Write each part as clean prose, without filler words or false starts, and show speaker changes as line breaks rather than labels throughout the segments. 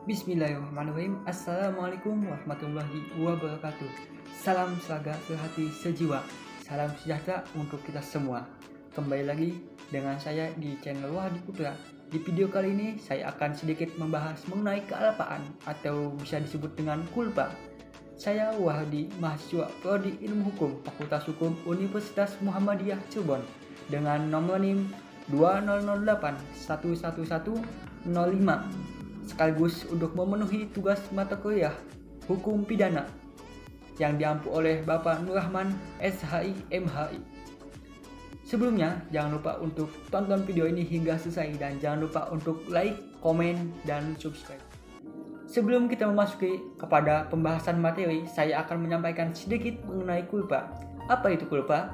Bismillahirrahmanirrahim. Assalamualaikum warahmatullahi wabarakatuh. Salam selaga sehati sejiwa. Salam sejahtera untuk kita semua. Kembali lagi dengan saya di channel Wahdi Putra. Di video kali ini saya akan sedikit membahas mengenai kealpaan atau bisa disebut dengan kulpa. Saya Wahdi, mahasiswa Prodi Ilmu Hukum Fakultas Hukum Universitas Muhammadiyah Cirebon dengan nomor NIM 2008111105 sekaligus untuk memenuhi tugas mata kuliah Hukum Pidana yang diampu oleh Bapak Nur Rahman SHI MHI. Sebelumnya jangan lupa untuk tonton video ini hingga selesai dan jangan lupa untuk like, komen, dan subscribe. Sebelum kita memasuki kepada pembahasan materi, saya akan menyampaikan sedikit mengenai kulpa. Apa itu kulpa?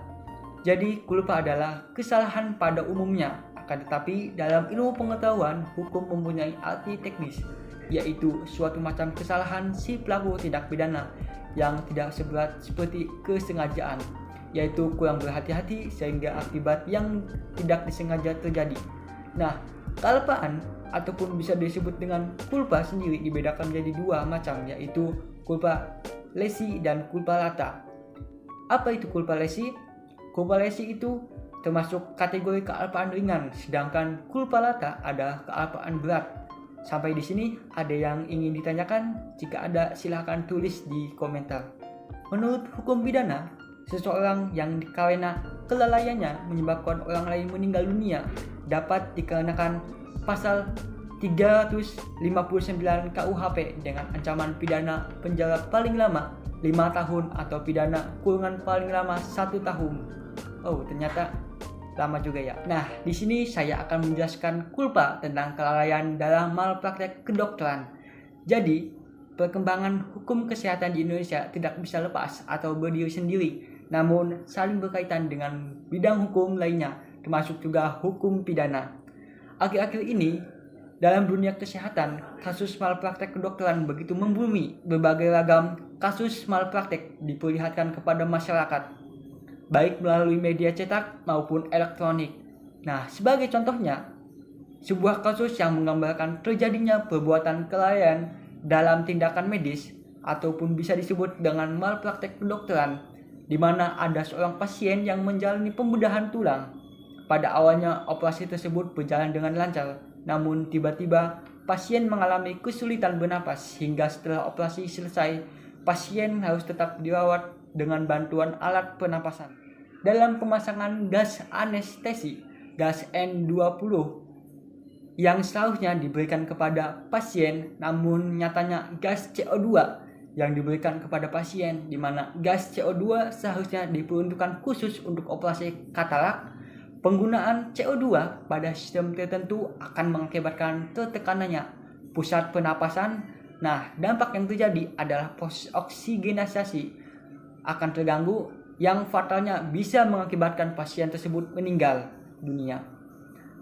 Jadi kulpa adalah kesalahan pada umumnya, akan tetapi dalam ilmu pengetahuan hukum mempunyai arti teknis, yaitu suatu macam kesalahan si pelaku tindak pidana yang tidak seberat seperti kesengajaan, yaitu kurang berhati-hati sehingga akibat yang tidak disengaja terjadi. Nah, kealpaan ataupun bisa disebut dengan kulpa sendiri dibedakan menjadi dua macam, yaitu kulpa lesi dan kulpa lata. Apa itu kulpa lesi? Kulpa lesi itu termasuk kategori kealpaan ringan, sedangkan kulpa lata adalah kealpaan berat. Sampai di sini ada yang ingin ditanyakan? Jika ada silahkan tulis di komentar. Menurut hukum pidana, seseorang yang karena kelalaiannya menyebabkan orang lain meninggal dunia dapat dikenakan pasal 359 KUHP dengan ancaman pidana penjara paling lama 5 tahun atau pidana kurungan paling lama 1 tahun. Oh, ternyata lama juga ya. Nah, di sini saya akan menjelaskan kulpa tentang kelalaian dalam malpraktek kedokteran. Jadi, perkembangan hukum kesehatan di Indonesia tidak bisa lepas atau berdiri sendiri, namun saling berkaitan dengan bidang hukum lainnya, termasuk juga hukum pidana. Akhir-akhir ini, dalam dunia kesehatan, kasus malpraktek kedokteran begitu membumi. Berbagai ragam kasus malpraktek diperlihatkan kepada masyarakat, baik melalui media cetak maupun elektronik. Nah, sebagai contohnya, sebuah kasus yang menggambarkan terjadinya perbuatan kelalaian dalam tindakan medis ataupun bisa disebut dengan malpraktek kedokteran, di mana ada seorang pasien yang menjalani pembedahan tulang. Pada awalnya operasi tersebut berjalan dengan lancar, namun tiba-tiba pasien mengalami kesulitan bernapas hingga setelah operasi selesai, pasien harus tetap dirawat dengan bantuan alat pernapasan. Dalam pemasangan gas anestesi, gas N20 yang seharusnya diberikan kepada pasien, namun nyatanya gas CO2 yang diberikan kepada pasien, di mana gas CO2 seharusnya diperuntukkan khusus untuk operasi katarak. Penggunaan CO2 pada sistem tertentu akan mengakibatkan tertekanannya pusat pernapasan. Nah, dampak yang terjadi adalah proses oksigenasi akan terganggu yang fatalnya bisa mengakibatkan pasien tersebut meninggal dunia.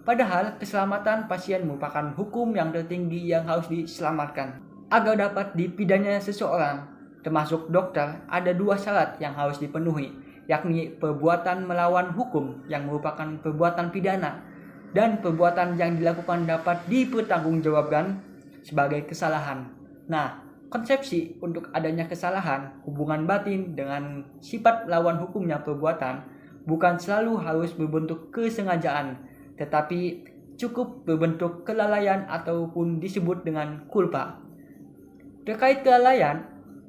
Padahal keselamatan pasien merupakan hukum yang tertinggi yang harus diselamatkan. Agar dapat dipidana seseorang, termasuk dokter, ada dua syarat yang harus dipenuhi, yakni perbuatan melawan hukum yang merupakan perbuatan pidana dan perbuatan yang dilakukan dapat dipertanggungjawabkan sebagai kesalahan. Nah, konsepsi untuk adanya kesalahan, hubungan batin dengan sifat melawan hukumnya perbuatan bukan selalu harus berbentuk kesengajaan, tetapi cukup berbentuk kelalaian ataupun disebut dengan kulpa. Terkait kelalaian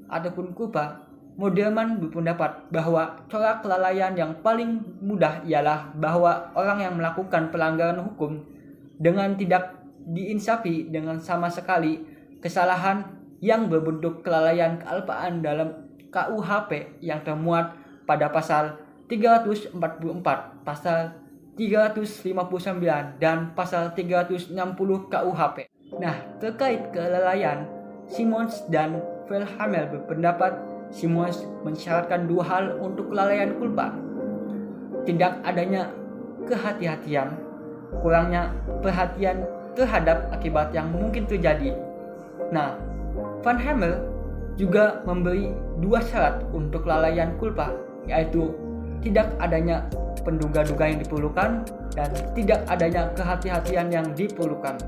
ataupun kulpa, Moderman berpendapat bahwa corak kelalaian yang paling mudah ialah bahwa orang yang melakukan pelanggaran hukum dengan tidak diinsafi dengan sama sekali kesalahan yang berbentuk kelalaian kealpaan dalam KUHP yang termuat pada pasal 344, pasal 359, dan pasal 360 KUHP. Nah, terkait kelalaian, Simons dan Verhamel berpendapat Simons mensyaratkan dua hal untuk kelalaian kulpa: tidak adanya kehati-hatian, kurangnya perhatian terhadap akibat yang mungkin terjadi. Nah, Van Hamel juga memberi dua syarat untuk kelalaian kulpa, yaitu tidak adanya penduga-duga yang diperlukan dan tidak adanya kehati-hatian yang diperlukan.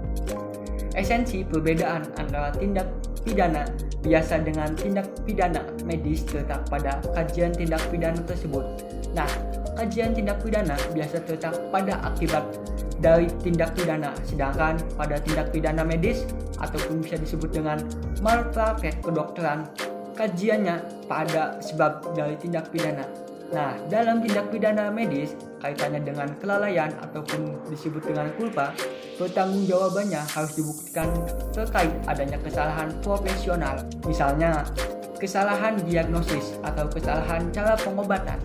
Esensi perbedaan antara tindak pidana biasa dengan tindak pidana medis terletak pada kajian tindak pidana tersebut. Nah, kajian tindak pidana biasa terletak pada akibat dari tindak pidana, sedangkan pada tindak pidana medis ataupun bisa disebut dengan malpraktek kedokteran, kajiannya pada sebab dari tindak pidana. Nah, dalam tindak pidana medis, kaitannya dengan kelalaian ataupun disebut dengan culpa, pertanggungjawabannya harus dibuktikan terkait adanya kesalahan profesional, misalnya kesalahan diagnosis atau kesalahan cara pengobatan.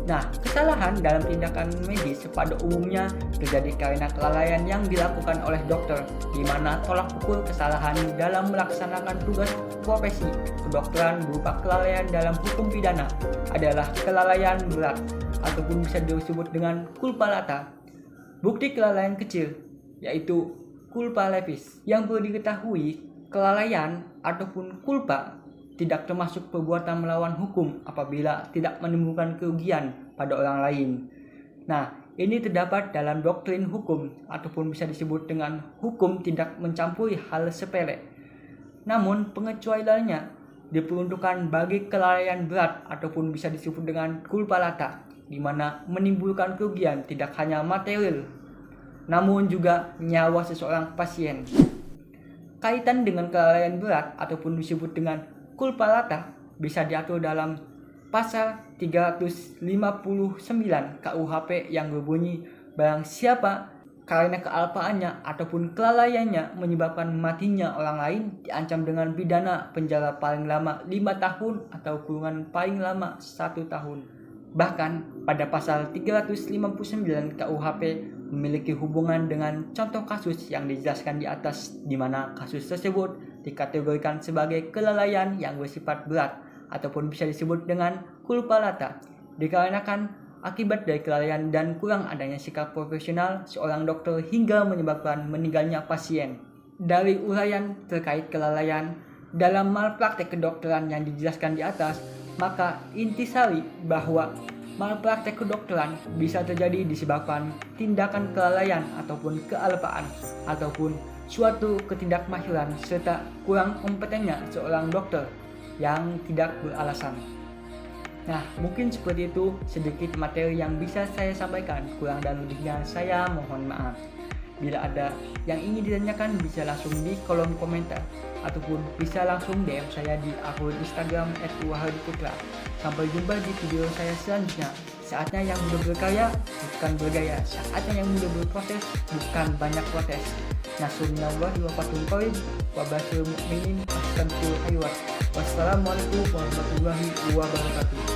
Nah, kesalahan dalam tindakan medis pada umumnya terjadi karena kelalaian yang dilakukan oleh dokter, di mana tolak ukur kesalahan dalam melaksanakan tugas profesi kedokteran berupa kelalaian dalam hukum pidana adalah kelalaian berat ataupun bisa disebut dengan culpa lata. Bukti kelalaian kecil yaitu culpa levis. Yang perlu diketahui, kelalaian ataupun culpa tidak termasuk perbuatan melawan hukum apabila tidak menimbulkan kerugian pada orang lain. Nah, ini terdapat dalam doktrin hukum ataupun bisa disebut dengan hukum tidak mencampuri hal sepele. Namun, pengecualiannya diperuntukkan bagi kelalaian berat ataupun bisa disebut dengan culpa lata, di mana menimbulkan kerugian tidak hanya material, namun juga nyawa seseorang pasien. Kaitan dengan kelalaian berat ataupun disebut dengan culpa lata bisa diatur dalam pasal 359 KUHP yang berbunyi barang siapa karena kealpaannya ataupun kelalaiannya menyebabkan matinya orang lain diancam dengan pidana penjara paling lama 5 tahun atau kurungan paling lama 1 tahun. Bahkan pada pasal 359 KUHP memiliki hubungan dengan contoh kasus yang dijelaskan di atas, di mana kasus tersebut dikategorikan sebagai kelalaian yang bersifat berat ataupun bisa disebut dengan culpa lata dikarenakan akibat dari kelalaian dan kurang adanya sikap profesional seorang dokter hingga menyebabkan meninggalnya pasien. Dari uraian terkait kelalaian dalam malpraktek kedokteran yang dijelaskan di atas, maka intisari bahwa malpraktek kedokteran bisa terjadi disebabkan tindakan kelalaian ataupun kealpaan ataupun suatu ketidakmahiran serta kurang kompetennya seorang dokter yang tidak beralasan. Nah, mungkin seperti itu sedikit materi yang bisa saya sampaikan. Kurang dan lebihnya saya mohon maaf. Bila ada yang ingin ditanyakan bisa langsung di kolom komentar ataupun bisa langsung DM saya di akun Instagram @wahardiputra. Sampai jumpa di video saya selanjutnya. Saatnya yang mudah berkarya, bukan bergaya. Saatnya yang mudah berproses, bukan banyak protes. Nasrullahi wa fathul qarib wa basyiril mu'minin. Wassalamualaikum warahmatullahi wabarakatuh.